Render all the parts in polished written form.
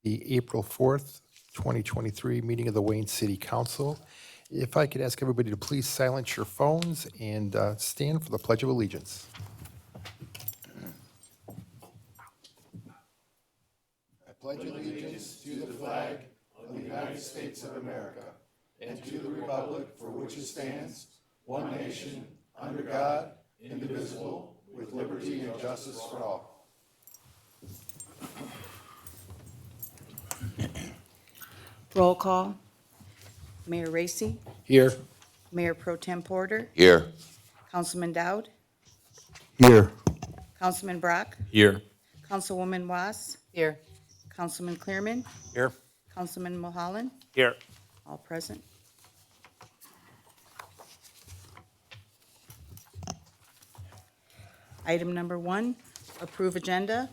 the April 4th, 2023 meeting of the Wayne City Council. If I could ask everybody to please silence your phones and stand for the Pledge of Allegiance. I pledge allegiance to the flag of the United States of America and to the republic for which it stands, one nation, under God, indivisible, with liberty and justice for all. Roll call. Mayor Racy, Here. Mayor Pro Tem Porter, Here. Councilman Dowd, Here. Councilman Brock, Here. Councilwoman Was, Here. Councilman Clearman, Here. Councilman Mulholland, Here. all present. Item number 1, approve agenda.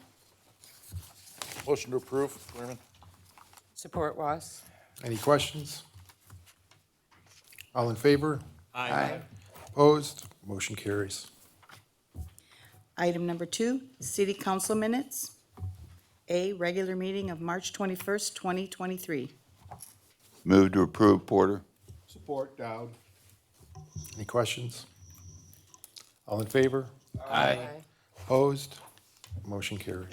Motion to approve, Clearman. Support Was. Any questions? All in favor? Aye. Opposed? Motion carries. Item number 2, city council minutes. A, regular meeting of March 21st, 2023. Move to approve, Porter. Support, Dowd. Any questions? All in favor? Aye. Opposed? Motion carries.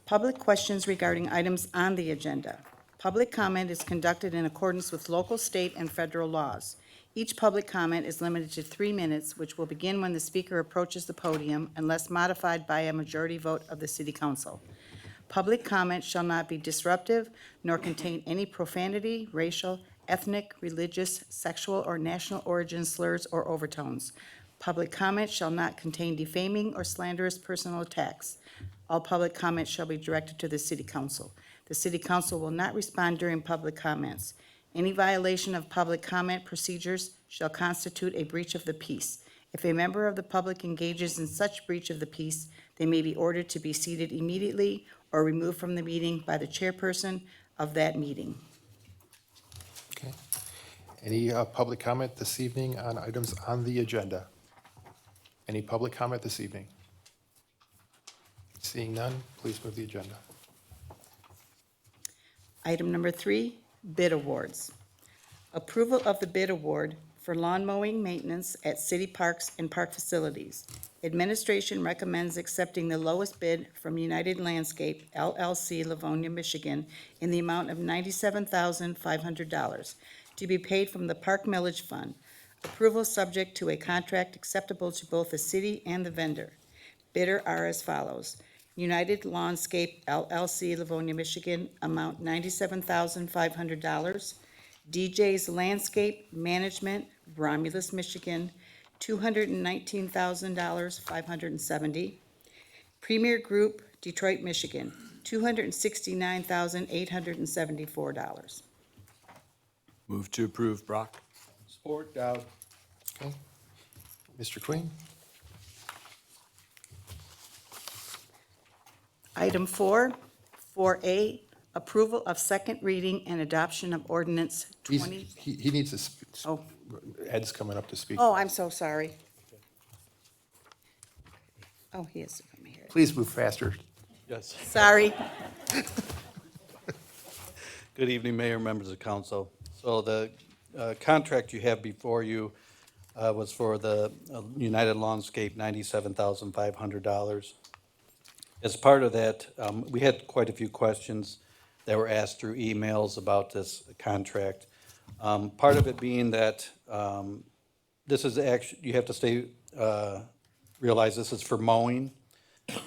Public questions regarding items on the agenda. Public comment is conducted in accordance with local, state, and federal laws. Each public comment is limited to 3 minutes, which will begin when the speaker approaches the podium unless modified by a majority vote of the city council. Public comment shall not be disruptive nor contain any profanity, racial, ethnic, religious, sexual, or national origin slurs or overtones. Public comment shall not contain defaming or slanderous personal attacks. All public comments shall be directed to the city council. The city council will not respond during public comments. Any violation of public comment procedures shall constitute a breach of the peace. If a member of the public engages in such breach of the peace, they may be ordered to be seated immediately or removed from the meeting by the chairperson of that meeting. Okay. Any public comment this evening on items on the agenda? Any public comment this evening? Seeing none, please move the agenda. Item number 3, bid awards. Approval of the bid award for lawn mowing maintenance at city parks and park facilities. Administration recommends accepting the lowest bid from United Landscape LLC, Livonia, Michigan, in the amount of $97,500 to be paid from the Park Millage Fund. Approval subject to a contract acceptable to both the city and the vendor. Bidder are as follows. United Landscape LLC, Livonia, Michigan, amount $97,500. DJ's Landscape Management, Romulus, Michigan, $219,570. Premier Group, Detroit, Michigan, $269,874. Move to approve, Brock. Support, Dowd. Okay. Mr. Queen? Item 4, 4A, approval of second reading and adoption of ordinance 20. He needs to, Oh. Ed's coming up to speak. Oh, I'm so sorry. Oh, he is from here. Please move faster. Yes. Sorry. Good evening, Mayor, members of council. So the contract you have before you was for the United Landscape, $97,500. As part of that, we had quite a few questions that were asked through emails about this contract. Part of it being that this is actually, you have to realize this is for mowing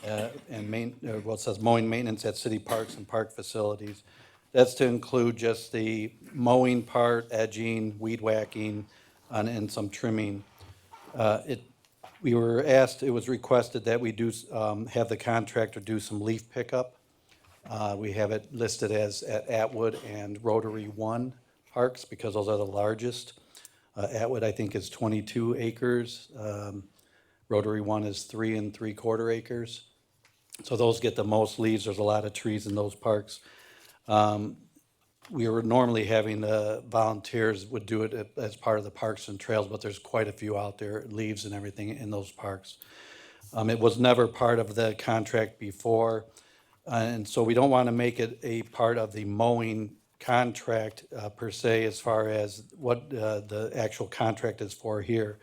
and well, it says mowing maintenance at city parks and park facilities. That's to include just the mowing part, edging, weed whacking, and some trimming. We were asked, it was requested that we do have the contractor do some leaf pickup. We have it listed as at Atwood and Rotary 1 parks because those are the largest. Atwood, I think, is 22 acres. Rotary 1 is 3 3/4 acres. So those get the most leaves. There's a lot of trees in those parks. We were normally having volunteers would do it as part of the parks and trails, but there's quite a few out there, leaves and everything in those parks. It was never part of the contract before. And so we don't want to make it a part of the mowing contract per se, as far as what the actual contract is for here.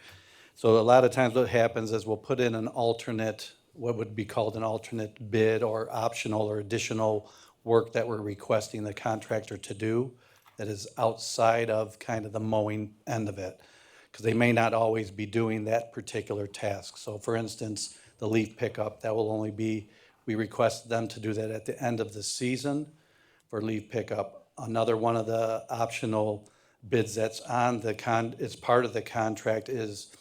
So a lot of times what happens is we'll put in an alternate, what would be called an alternate bid or optional or additional work that we're requesting the contractor to do that is outside of kind of the mowing end of it, because they may not always be doing that particular task. So for instance, the leaf pickup, that will only be, we request them to do that at the end of the season for leaf pickup. Another one of the optional bids that's on it's part of the contract is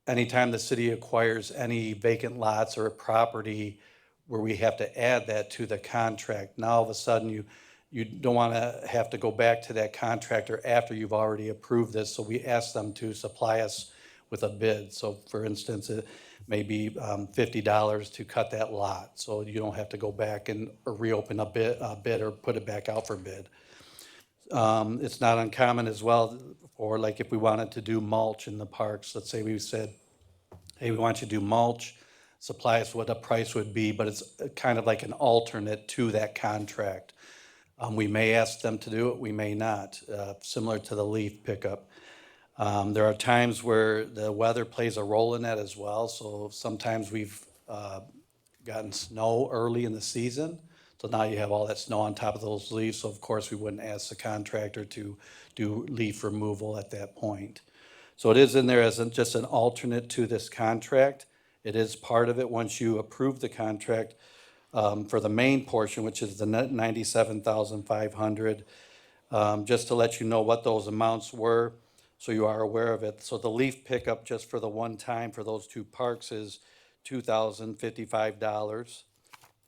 anytime the city acquires any vacant lots or a property where we have to add that to the contract, now all of a sudden you don't want to have to go back to that contractor after you've already approved this. So we ask them to supply us with a bid. So for instance, it may be $50 to cut that lot. So you don't have to go back and or reopen a bid or put it back out for bid. It's not uncommon as well, or like if we wanted to do mulch in the parks, let's say we said, hey, we want you to do mulch, supply us what a price would be, but it's kind of like an alternate to that contract. We may ask them to do it, we may not, similar to the leaf pickup. There are times where the weather plays a role in that as well. So sometimes we've gotten snow early in the season. So now you have all that snow on top of those leaves. So of course we wouldn't ask the contractor to do leaf removal at that point. So it is in there as just an alternate to this contract. It is part of it once you approve the contract for the main portion, which is the $97,500. Just to let you know what those amounts were, so you are aware of it. So the leaf pickup just for the one time for those two parks is $2,055.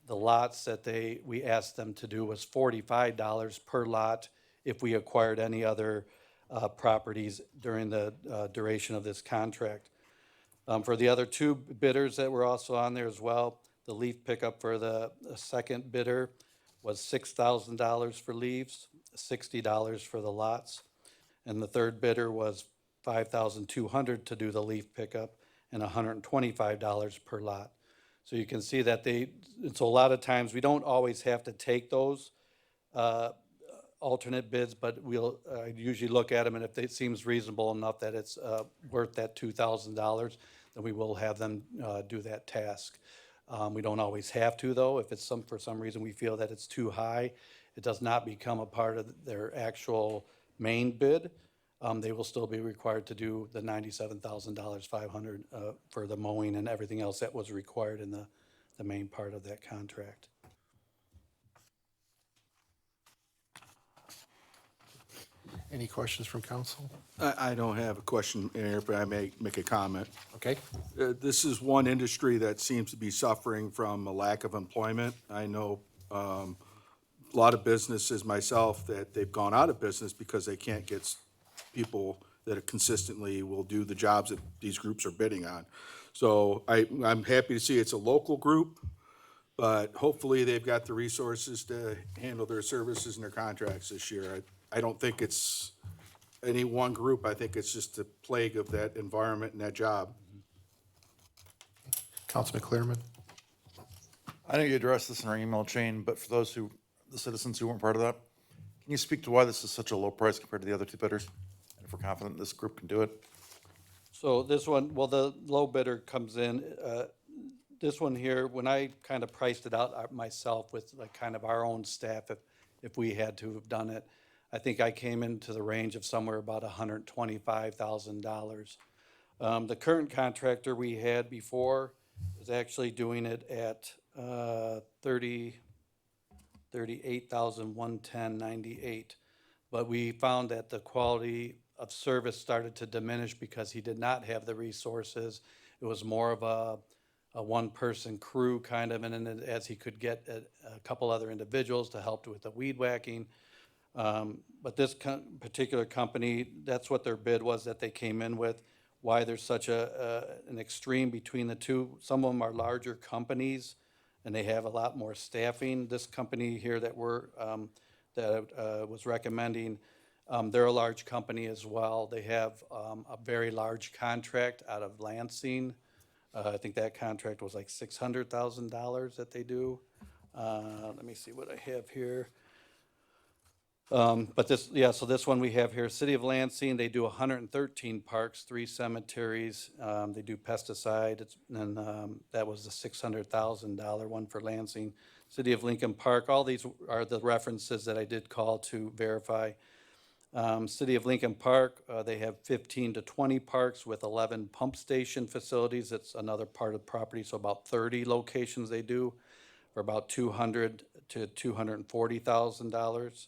The lots that we asked them to do was $45 per lot if we acquired any other properties during the duration of this contract. For the other two bidders that were also on there as well, the leaf pickup for the second bidder was $6,000 for leaves, $60 for the lots. And the third bidder was $5,200 to do the leaf pickup and $125 per lot. So you can see that so a lot of times we don't always have to take those alternate bids, but we'll usually look at them, and if it seems reasonable enough that it's worth that $2,000, then we will have them do that task. We don't always have to, though. If it's for some reason we feel that it's too high, it does not become a part of their actual main bid. They will still be required to do the $97,500 for the mowing and everything else that was required in the main part of that contract. Any questions from council? I don't have a question, Mayor, but I may make a comment. Okay. This is one industry that seems to be suffering from a lack of employment. I know a lot of businesses myself that they've gone out of business because they can't get people that consistently will do the jobs that these groups are bidding on. So I'm happy to see it's a local group, but hopefully they've got the resources to handle their services and their contracts this year. I don't think it's any one group. I think it's just a plague of that environment and that job. Councilman Clearman? I know you addressed this in our email chain, but for the citizens who weren't part of that, can you speak to why this is such a low price compared to the other two bidders? And if we're confident this group can do it? So this one, well, the low bidder comes in, this one here, when I kind of priced it out myself with like kind of our own staff, if we had to have done it, I think I came into the range of somewhere about $125,000. The current contractor we had before is actually doing it at $38,110.98. But we found that the quality of service started to diminish because he did not have the resources. It was more of a one-person crew kind of, and then as he could get a couple other individuals to help with the weed whacking. But this particular company, that's what their bid was that they came in with. Why there's such an extreme between the two. Some of them are larger companies, and they have a lot more staffing. This company here that was recommending, they're a large company as well. They have a very large contract out of Lansing, I think that contract was like $600,000 that they do. Let me see what I have here. But this, yeah, so this one we have here, City of Lansing, they do 113 parks, 3 cemeteries. They do pesticide, and that was the $600,000 one for Lansing. City of Lincoln Park, all these are the references that I did call to verify. City of Lincoln Park, they have 15 to 20 parks with 11 pump station facilities. That's another part of the property, so about 30 locations they do for about $200,000 to $240,000.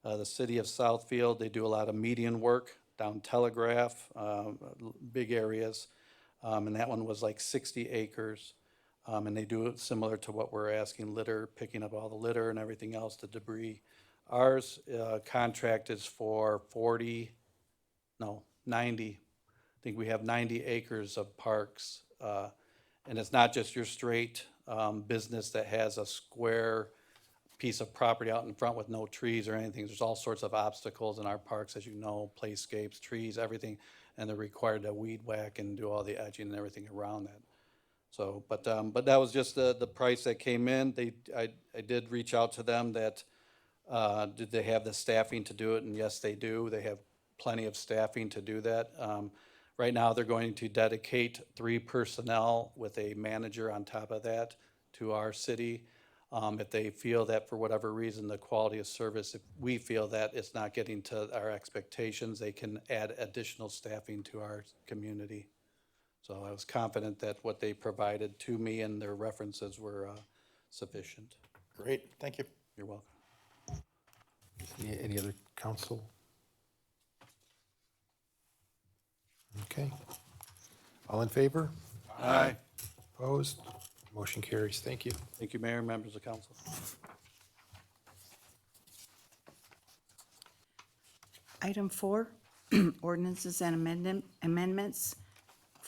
The City of Southfield, they do a lot of median work down Telegraph, big areas. And that one was like 60 acres. And they do it similar to what we're asking, litter, picking up all the litter and everything else, the debris. Ours contract is for 90. I think we have 90 acres of parks. And it's not just your straight business that has a square piece of property out in front with no trees or anything. There's all sorts of obstacles in our parks, as you know, playscapes, trees, everything, and they're required to weed whack and do all the edging and everything around that. So, but that was just the price that came in. I did reach out to them that, did they have the staffing to do it? And yes, they do. They have plenty of staffing to do that. Right now, they're going to dedicate 3 personnel with a manager on top of that to our city. If they feel that for whatever reason, the quality of service, if we feel that it's not getting to our expectations, they can add additional staffing to our community. So I was confident that what they provided to me and their references were sufficient. Great, thank you. You're welcome. Any other council? Okay. All in favor? Aye. Opposed? Motion carries. Thank you. Thank you, Mayor, members of council. Item 4, ordinances and amendments.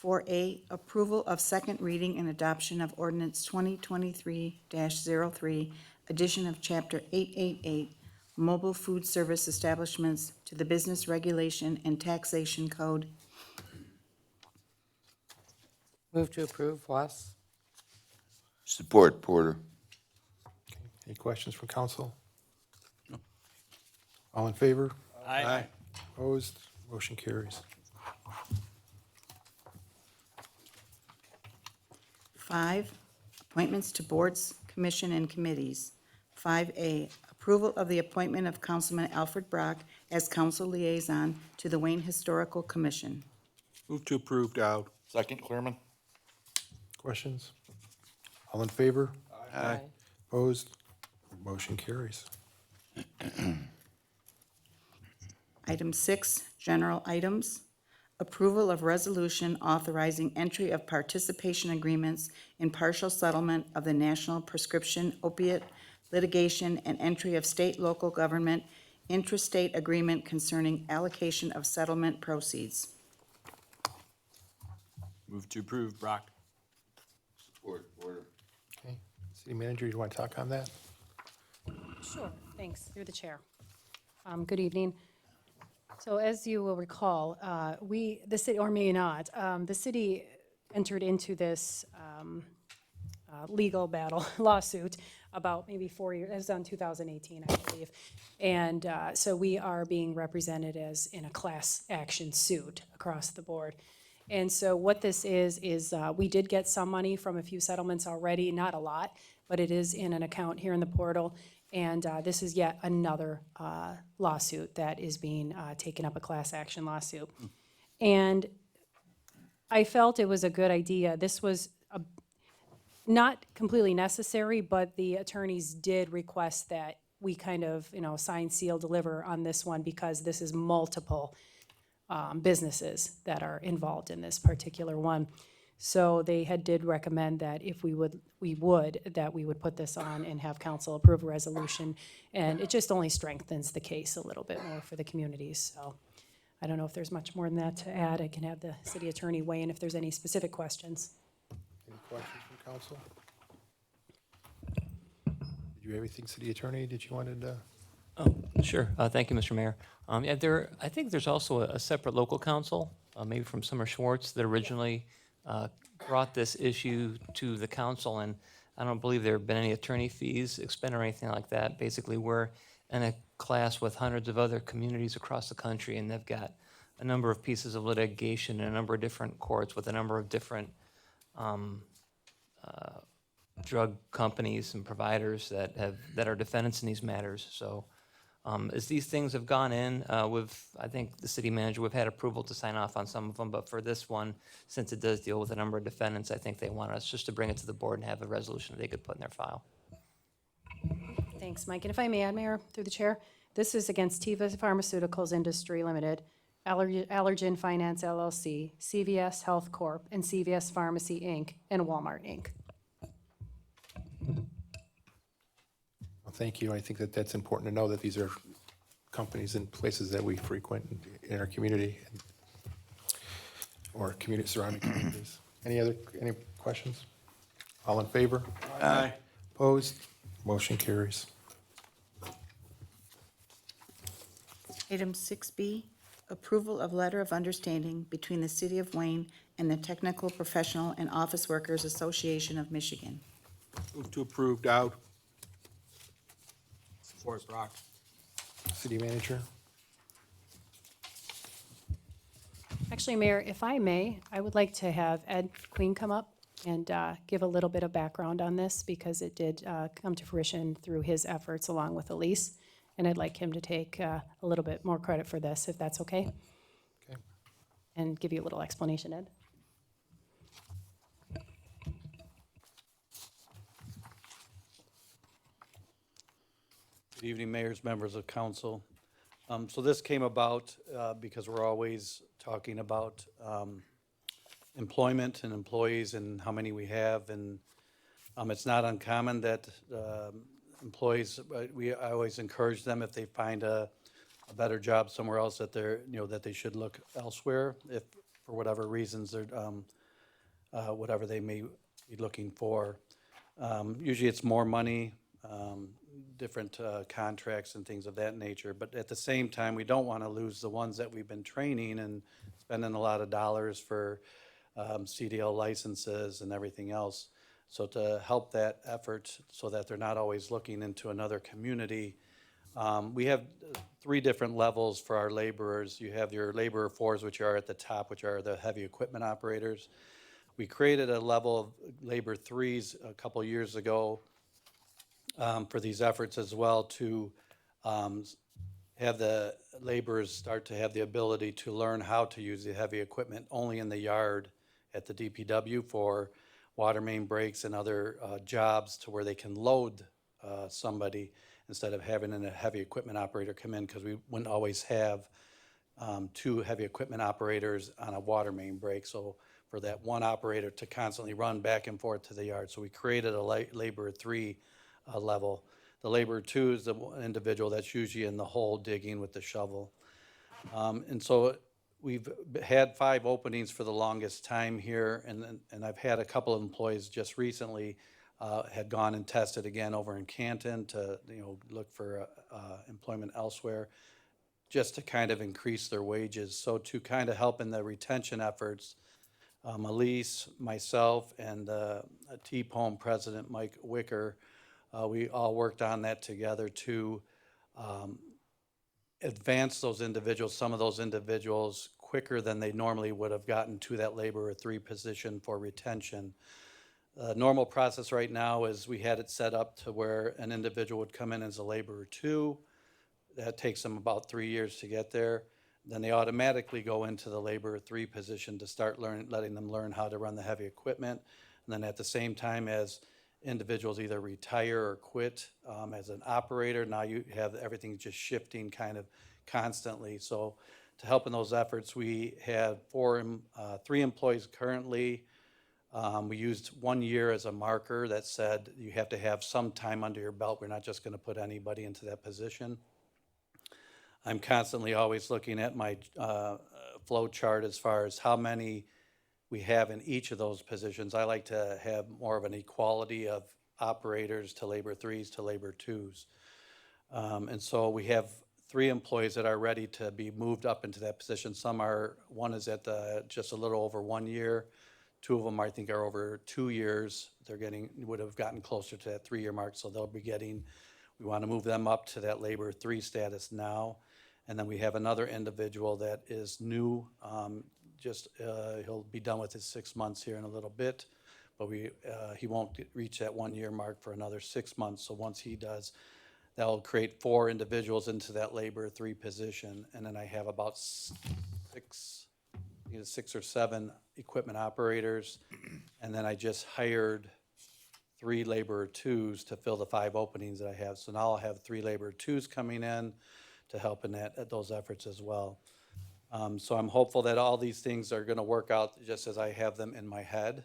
4A, approval of second reading and adoption of ordinance 2023-03, addition of Chapter 888, mobile food service establishments to the Business Regulation and Taxation Code. Move to approve, Was. Support, Porter. Any questions from council? All in favor? Aye. Opposed? Motion carries. 5, appointments to boards, commission, and committees. 5A, approval of the appointment of Councilman Alfred Brock as council liaison to the Wayne Historical Commission. Move to approve, Dowd. Second, Clearman. Questions? All in favor? Aye. Opposed? Motion carries. Item 6, general items. Approval of resolution authorizing entry of participation agreements in partial settlement of the National Prescription Opiate Litigation and entry of state local government intrastate agreement concerning allocation of settlement proceeds. Move to approve, Brock. Support, Porter. Okay. City manager, you want to talk on that? Sure, thanks, through the chair. Good evening. So as you will recall, the city, or may not, the city entered into this legal battle lawsuit about maybe 4 years, it was in 2018, I believe. And so we are being represented as in a class action suit across the board. And so what this is we did get some money from a few settlements already, not a lot, but it is in an account here in the portal. And this is yet another lawsuit that is being taken up, a class action lawsuit. And I felt it was a good idea. This was not completely necessary, but the attorneys did request that we kind of, sign, seal, deliver on this one because this is multiple businesses that are involved in this particular one. So they did recommend that if we would put this on and have council approve a resolution. And it just only strengthens the case a little bit more for the communities. So I don't know if there's much more than that to add. I can have the city attorney weigh in if there's any specific questions. Any questions from council? Did you have anything, city attorney, that you wanted to? Oh, sure. Thank you, Mr. Mayor. Yeah, I think there's also a separate local counsel, maybe from Summer Schwartz, that originally brought this issue to the council, and I don't believe there have been any attorney fees expended or anything like that. Basically, we're in a class with hundreds of other communities across the country, and they've got a number of pieces of litigation in a number of different courts with a number of different drug companies and providers that are defendants in these matters. So as these things have gone in, I think the city manager, we've had approval to sign off on some of them, but for this one, since it does deal with a number of defendants, I think they want us just to bring it to the board and have a resolution that they could put in their file. Thanks, Mike. And if I may add, Mayor, through the chair, this is against Teva Pharmaceuticals Industry Limited, Allergen Finance LLC, CVS Health Corp., and CVS Pharmacy, Inc., and Walmart, Inc. Well, thank you. I think that that's important to know that these are companies and places that we frequent in our community or surrounding communities. Any questions? All in favor? Aye. Opposed? Motion carries. Item 6B, approval of letter of understanding between the City of Wayne and the Technical Professional and Office Workers Association of Michigan. Move to approve, Dowd. Support, Brock. City Manager? Actually, Mayor, if I may, I would like to have Ed Queen come up and give a little bit of background on this, because it did come to fruition through his efforts along with Elise, and I'd like him to take a little bit more credit for this, if that's okay, Okay. and give you a little explanation, Ed. Good evening, mayors, members of council. So this came about because we're always talking about employment and employees and how many we have. And it's not uncommon that employees, I always encourage them, if they find a better job somewhere else, that that they should look elsewhere if for whatever reasons they're, whatever they may be looking for. Usually it's more money, different contracts and things of that nature. But at the same time, we don't want to lose the ones that we've been training and spending a lot of dollars for CDL licenses and everything else. So to help that effort so that they're not always looking into another community, we have 3 different levels for our laborers. You have your laborer 4s, which are at the top, which are the heavy equipment operators. We created a level of labor 3s a couple years ago for these efforts as well, to have the laborers start to have the ability to learn how to use the heavy equipment only in the yard at the DPW for water main breaks and other jobs, to where they can load somebody instead of having a heavy equipment operator come in, because we wouldn't always have 2 heavy equipment operators on a water main break. So for that one operator to constantly run back and forth to the yard. So we created a laborer 3 level. The laborer 2 is the individual that's usually in the hole digging with the shovel. And so we've had 5 openings for the longest time here, and I've had a couple of employees just recently had gone and tested again over in Canton to look for employment elsewhere, just to kind of increase their wages. So to kind of help in the retention efforts, Elise, myself, and T-POEM president Mike Wicker, we all worked on that together to advance those individuals, some of those individuals, quicker than they normally would have gotten to that laborer 3 position for retention. Normal process right now is we had it set up to where an individual would come in as a laborer 2. That takes them about 3 years to get there. Then they automatically go into the laborer 3 position to start letting them learn how to run the heavy equipment. And then at the same time, as individuals either retire or quit as an operator, now you have everything just shifting kind of constantly. So to help in those efforts, we have 3 employees currently. We used 1 year as a marker that said you have to have some time under your belt. We're not just going to put anybody into that position. I'm constantly always looking at my flow chart as far as how many we have in each of those positions. I like to have more of an equality of operators to labor 3s to labor 2s. And so we have 3 employees that are ready to be moved up into that position. One is at just a little over 1 year. 2 of them, I think, are over 2 years. Would have gotten closer to that 3-year mark, so they'll be getting, we want to move them up to that Labor 3 status now. And then we have another individual that is new, he'll be done with his 6 months here in a little bit, but he won't reach that 1-year mark for another 6 months. So once he does, that'll create 4 individuals into that Labor 3 position. And then I have about 6 or 7 equipment operators. And then I just hired 3 Labor 2s to fill the 5 openings that I have. So now I'll have 3 Labor 2s coming in to help in those efforts as well. So I'm hopeful that all these things are gonna work out just as I have them in my head.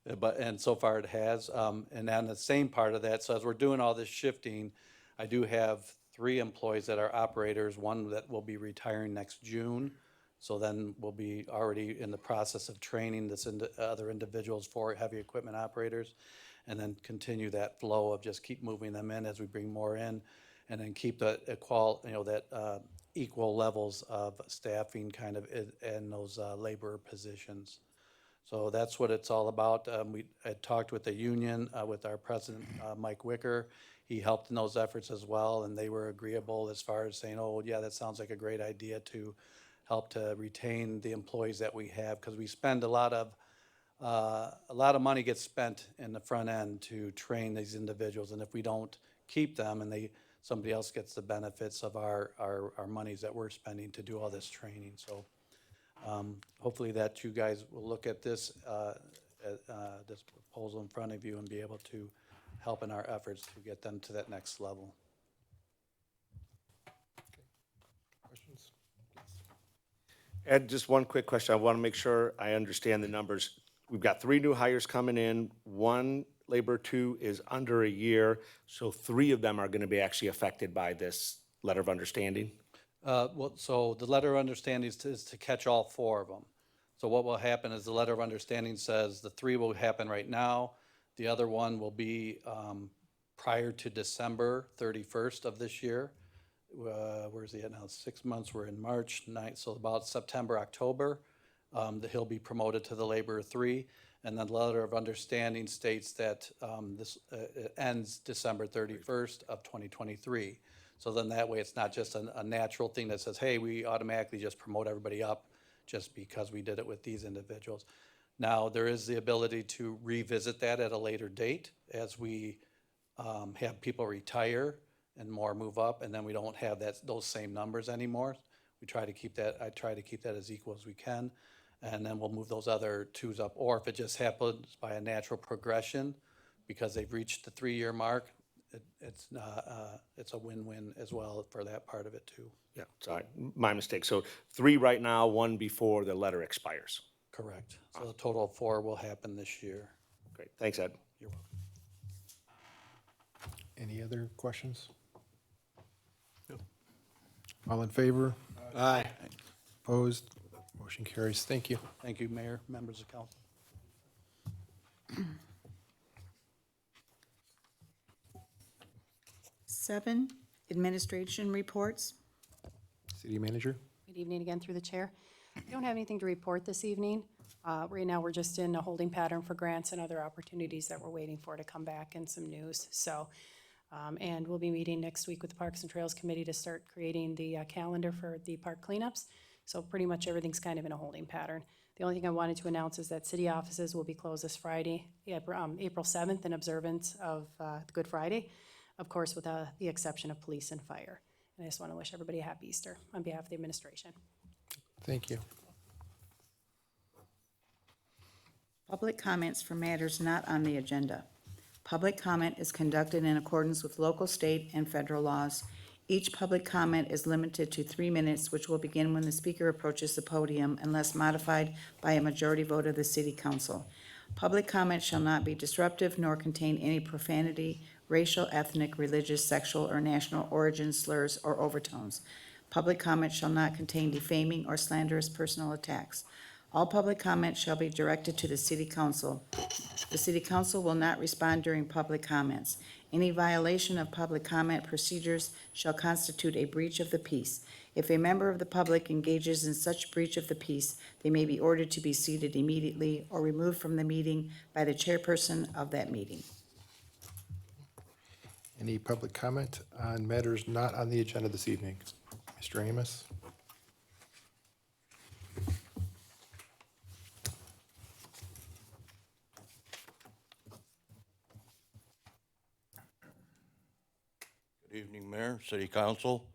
And so far it has. And on the same part of that, so as we're doing all this shifting, I do have 3 employees that are operators, one that will be retiring next June. So then we'll be already in the process of training other individuals for heavy equipment operators, and then continue that flow of just keep moving them in as we bring more in, and then keep that equal levels of staffing kind of in those labor positions. So that's what it's all about. We had talked with the union, with our president, Mike Wicker. He helped in those efforts as well, and they were agreeable as far as saying, oh, yeah, that sounds like a great idea to help to retain the employees that we have, because we spend a lot of money gets spent in the front end to train these individuals, and if we don't keep them and somebody else gets the benefits of our monies that we're spending to do all this training. So hopefully that you guys will look at this proposal in front of you and be able to help in our efforts to get them to that next level. Questions? Ed, just one quick question. I want to make sure I understand the numbers. We've got 3 new hires coming in. 1 Labor 2 is under a year, so 3 of them are going to be actually affected by this letter of understanding? So the letter of understanding is to catch all 4 of them. So what will happen is the letter of understanding says the 3 will happen right now. The other one will be prior to December 31st of this year. Where's he at now? 6 months, we're in March 9th, so about September, October, he'll be promoted to the Labor 3. And then the letter of understanding states that this ends December 31st of 2023. So then that way it's not just a natural thing that says, hey, we automatically just promote everybody up just because we did it with these individuals. Now, there is the ability to revisit that at a later date as we have people retire and more move up, and then we don't have those same numbers anymore. I try to keep that as equal as we can, and then we'll move those other 2s up. Or if it just happens by a natural progression because they've reached the 3-year mark, it's a win-win as well for that part of it too. Yeah, sorry, my mistake. So 3 right now, 1 before the letter expires. Correct. So a total of 4 will happen this year. Great, thanks, Ed. You're welcome. Any other questions? All in favor? Aye. Opposed? Motion carries. Thank you. Thank you, Mayor, members of council. 7, administration reports. City Manager? Good evening again through the chair. I don't have anything to report this evening. Right now, we're just in a holding pattern for grants and other opportunities that we're waiting for to come back and some news. So, and we'll be meeting next week with the Parks and Trails Committee to start creating the calendar for the park cleanups. So pretty much everything's kind of in a holding pattern. The only thing I wanted to announce is that city offices will be closed this Friday, April 7th, in observance of Good Friday, of course, with the exception of police and fire. And I just want to wish everybody a happy Easter on behalf of the administration. Thank you. Public comments for matters not on the agenda. Public comment is conducted in accordance with local, state, and federal laws. Each public comment is limited to 3 minutes, which will begin when the speaker approaches the podium unless modified by a majority vote of the city council. Public comment shall not be disruptive nor contain any profanity, racial, ethnic, religious, sexual, or national origin slurs or overtones. Public comment shall not contain defaming or slanderous personal attacks. All public comment shall be directed to the city council. The city council will not respond during public comments. Any violation of public comment procedures shall constitute a breach of the peace. If a member of the public engages in such breach of the peace, they may be ordered to be seated immediately or removed from the meeting by the chairperson of that meeting. Any public comment on matters not on the agenda this evening? Mr. Amos? Good evening, Mayor, City Council.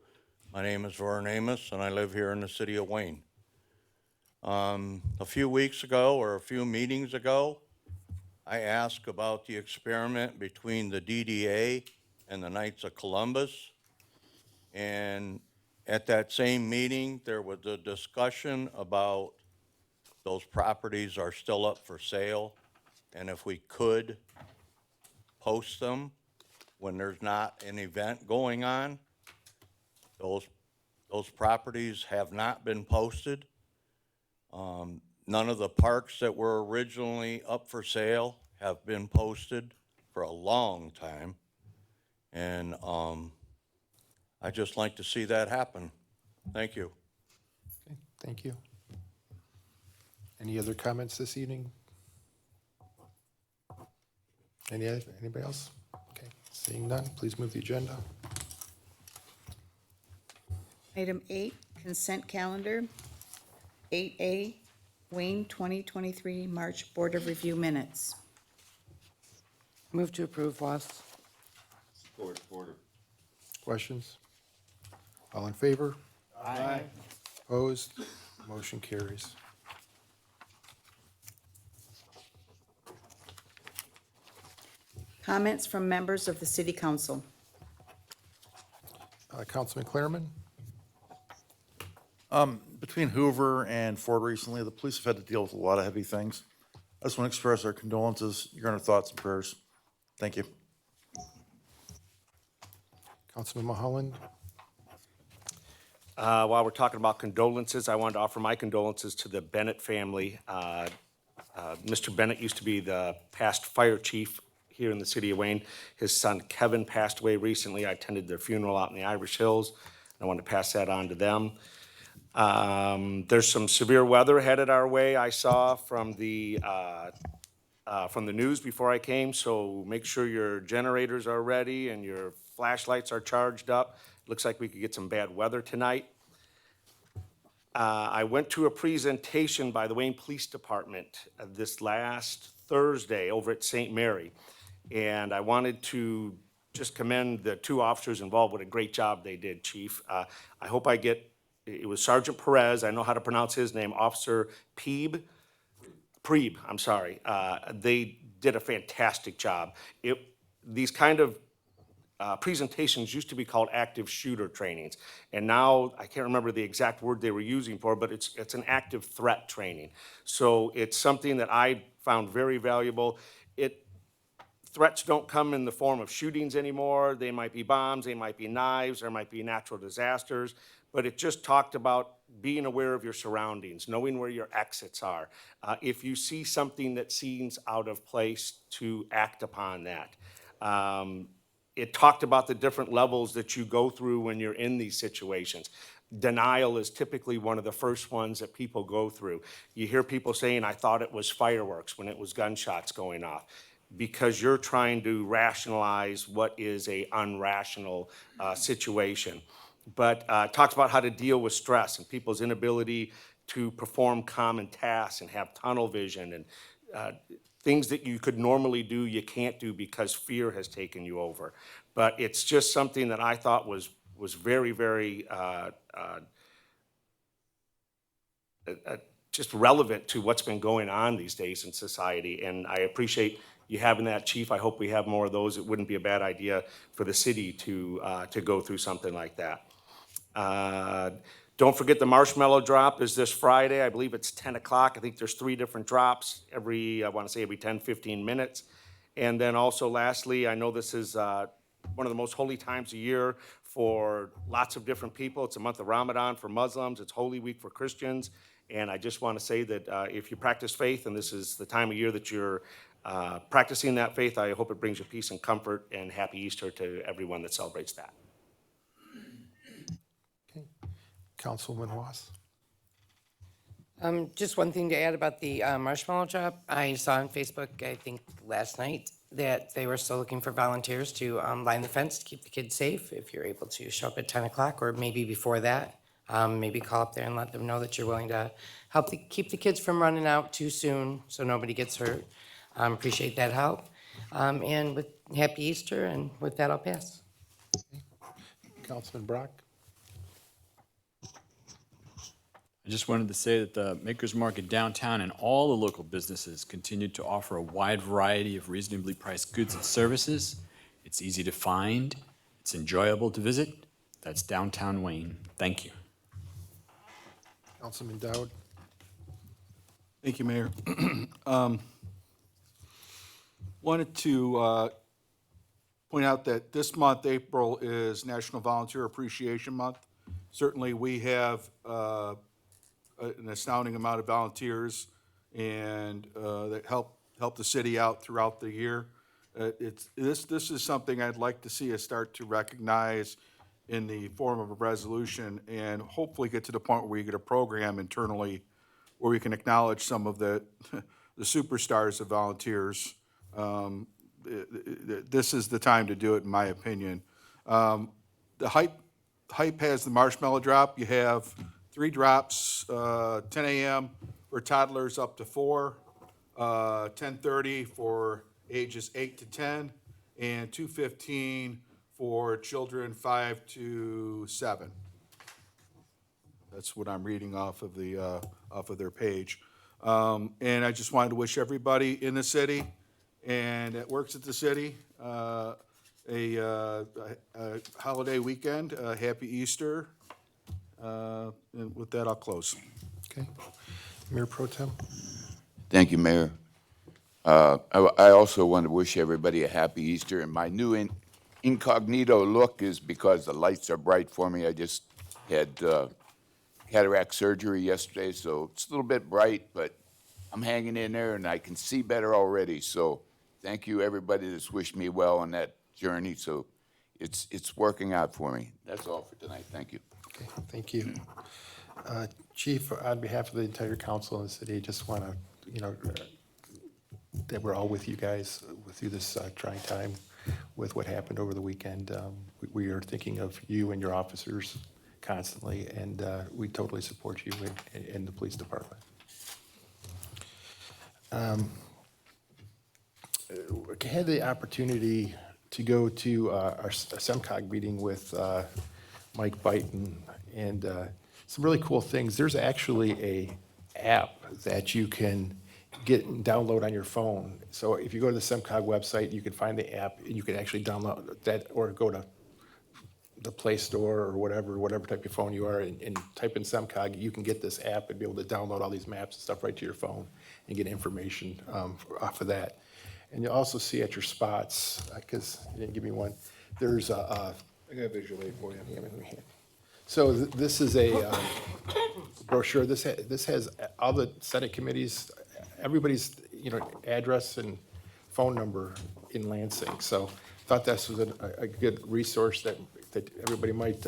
My name is Warren Amos, and I live here in the city of Wayne. A few weeks ago, or a few meetings ago, I asked about the experiment between the DDA and the Knights of Columbus. And at that same meeting, there was a discussion about those properties are still up for sale, and if we could post them when there's not an event going on. Those properties have not been posted. None of the parks that were originally up for sale have been posted for a long time. And I'd just like to see that happen. Thank you. Okay, thank you. Any other comments this evening? Anybody else? Okay, seeing none, please move the agenda. Item 8, consent calendar. 8A, Wayne 2023 March Board of Review minutes. Move to approve, West. Questions? All in favor? Aye. Opposed? Motion carries. Comments from members of the City Council. Councilman Clareman? Between Hoover and Ford recently, the police have had to deal with a lot of heavy things. I just want to express our condolences, your thoughts and prayers. Thank you. Councilman Mulholland? While we're talking about condolences, I wanted to offer my condolences to the Bennett family. Mr. Bennett used to be the past fire chief here in the city of Wayne. His son Kevin passed away recently. I attended their funeral out in the Irish Hills. I wanted to pass that on to them. There's some severe weather headed our way, I saw from the news before I came, so make sure your generators are ready and your flashlights are charged up. Looks like we could get some bad weather tonight. I went to a presentation by the Wayne Police Department this last Thursday over at St. Mary, and I wanted to just commend the two officers involved. What a great job they did, Chief. I hope I get, it was Sergeant Perez, I know how to pronounce his name, Officer Preeb, I'm sorry. They did a fantastic job. These kind of presentations used to be called active shooter trainings. And now, I can't remember the exact word they were using for, but it's an active threat training. So it's something that I found very valuable. Threats don't come in the form of shootings anymore. They might be bombs, they might be knives, there might be natural disasters, but it just talked about being aware of your surroundings, knowing where your exits are. If you see something that seems out of place, to act upon that. It talked about the different levels that you go through when you're in these situations. Denial is typically one of the first ones that people go through. You hear people saying, I thought it was fireworks when it was gunshots going off, because you're trying to rationalize what is a unrational situation. But talks about how to deal with stress and people's inability to perform common tasks and have tunnel vision and things that you could normally do, you can't do because fear has taken you over. But it's just something that I thought was very, very just relevant to what's been going on these days in society. And I appreciate you having that, Chief. I hope we have more of those. It wouldn't be a bad idea for the city to go through something like that. Don't forget the marshmallow drop is this Friday. I believe it's 10 o'clock. I think there's 3 different drops I want to say every 10, 15 minutes. And then also lastly, I know this is one of the most holy times of year for lots of different people. It's a month of Ramadan for Muslims. It's Holy Week for Christians. And I just want to say that if you practice faith, and this is the time of year that you're practicing that faith, I hope it brings you peace and comfort, and happy Easter to everyone that celebrates that. Councilman Ross? Just one thing to add about the marshmallow drop. I saw on Facebook, I think last night, that they were still looking for volunteers to line the fence to keep the kids safe. If you're able to show up at 10 o'clock or maybe before that, maybe call up there and let them know that you're willing to help keep the kids from running out too soon so nobody gets hurt. Appreciate that help. And with happy Easter, and with that, I'll pass. Councilman Brock? I just wanted to say that the Makers Market downtown and all the local businesses continue to offer a wide variety of reasonably priced goods and services. It's easy to find. It's enjoyable to visit. That's downtown Wayne. Thank you. Councilman Dowd? Thank you, Mayor. Wanted to point out that this month, April, is National Volunteer Appreciation Month. Certainly, we have an astounding amount of volunteers and that help the city out throughout the year. This is something I'd like to see us start to recognize in the form of a resolution and hopefully get to the point where we get a program internally where we can acknowledge some of the superstars of volunteers. This is the time to do it, in my opinion. The Hype has the marshmallow drop. You have 3 drops, 10 a.m. for toddlers up to 4, 10:30 for ages 8 to 10, and 2:15 for children 5 to 7. That's what I'm reading off of their page. And I just wanted to wish everybody in the city and that works at the city a holiday weekend, happy Easter. And with that, I'll close. Okay. Mayor Pro Tem? Thank you, Mayor. I also want to wish everybody a happy Easter, and my new incognito look is because the lights are bright for me. I just had cataract surgery yesterday, so it's a little bit bright, but I'm hanging in there, and I can see better already. So thank you, everybody that's wished me well on that journey. So it's working out for me. That's all for tonight. Thank you. Okay, thank you. Chief, on behalf of the entire council and the city, I just want to, that we're all with you guys through this trying time with what happened over the weekend. We are thinking of you and your officers constantly, and we totally support you in the police department. I had the opportunity to go to our SEMCOG meeting with Mike Byton, and some really cool things. There's actually a app that you can get and download on your phone. So if you go to the SEMCOG website, you can find the app, and you can actually download that, or go to the Play Store or whatever type of phone you are, and type in SEMCOG. You can get this app and be able to download all these maps and stuff right to your phone and get information off of that. And you'll also see at your spots, because you didn't give me one, there's I got a visual aid for you. So this is a brochure. This has all the Senate committees, everybody's address and phone number in Lansing. So thought this was a good resource that everybody might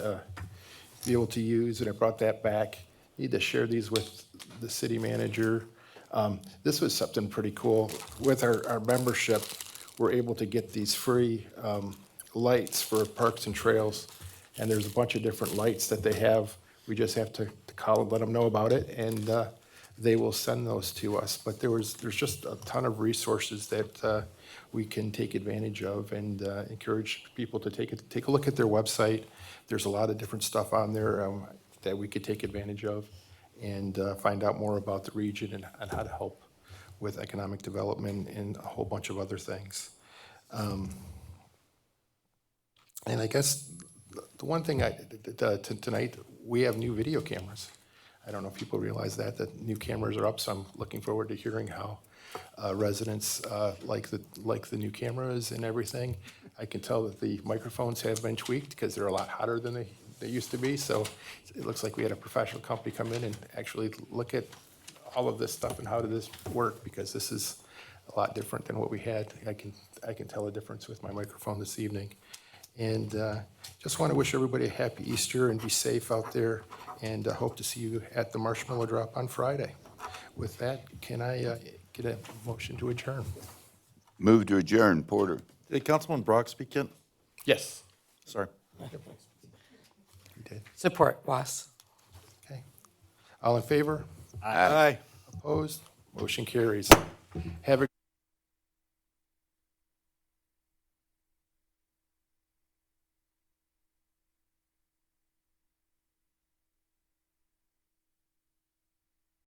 be able to use, and I brought that back. Need to share these with the city manager. This was something pretty cool. With our membership, we're able to get these free lights for parks and trails, and there's a bunch of different lights that they have. We just have to call and let them know about it, and they will send those to us. But there's just a ton of resources that we can take advantage of, and encourage people to take a look at their website. There's a lot of different stuff on there that we could take advantage of, and find out more about the region and how to help with economic development and a whole bunch of other things. And I guess the one thing tonight, we have new video cameras. I don't know if people realize that new cameras are up, so I'm looking forward to hearing how residents like the new cameras and everything. I can tell that the microphones have been tweaked because they're a lot hotter than they used to be. So it looks like we had a professional company come in and actually look at all of this stuff and how did this work, because this is a lot different than what we had. I can tell a difference with my microphone this evening. And just want to wish everybody a happy Easter and be safe out there, and hope to see you at the Marshmallow Drop on Friday. With that, can I get a motion to adjourn? Move to adjourn, Porter. Did Councilman Brock speak yet? Yes. Sorry. You did. Support, Was. Okay. All in favor? Aye. Opposed? Motion carries. Have a